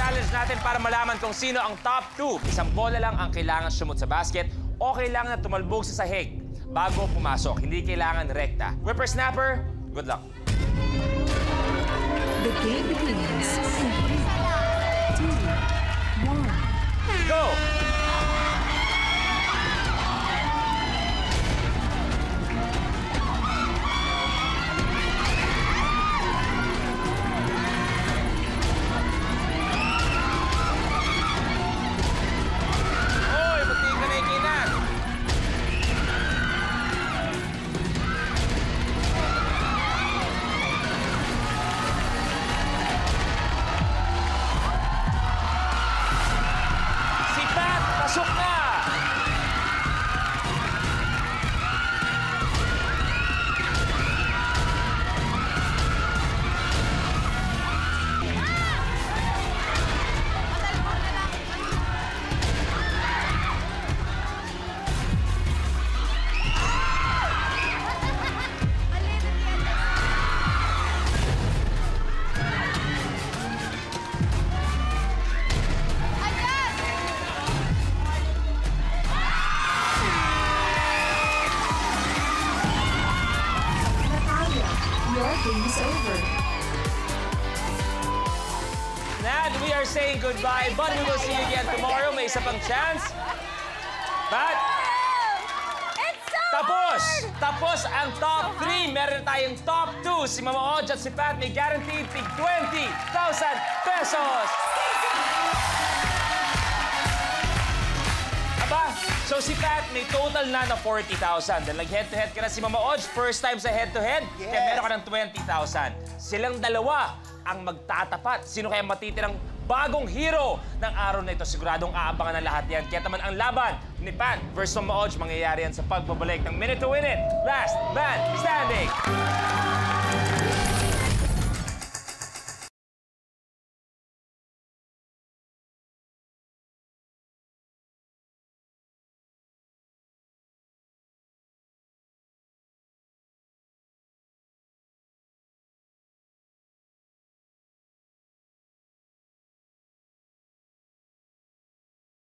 challenge natin para malaman kung sino ang top 2. Isang bola lang ang kailangan sumot sa basket o kailangan na tumalbog sa sahig bago pumasok. Hindi kailangan rekta. Whippersnapper, good luck. The game begins in 3, 2, 1. Go! Pasok na! Game's over. Nad, we are saying goodbye, but we will see you again tomorrow. May isa pang chance. But, tapos ang top 3. Meron tayong top 2. Si Mama Oj at si Pat may guaranteed tig 20,000 pesos. Aba, so si Pat may total na 40,000. Dahil nag-head-to-head ka na si Mama Oj, first time sa head-to-head, kaya meron ka ng 20,000. Silang dalawa ang magtatapat. Sino kaya matitirang bagong hero ng araw na ito? Siguradong aabangan ng lahat yan. Kaya naman ang laban ni Pat versus Mama Oj, mangyayari yan sa pagbabalik ng Minute to Win It. Last Man Standing!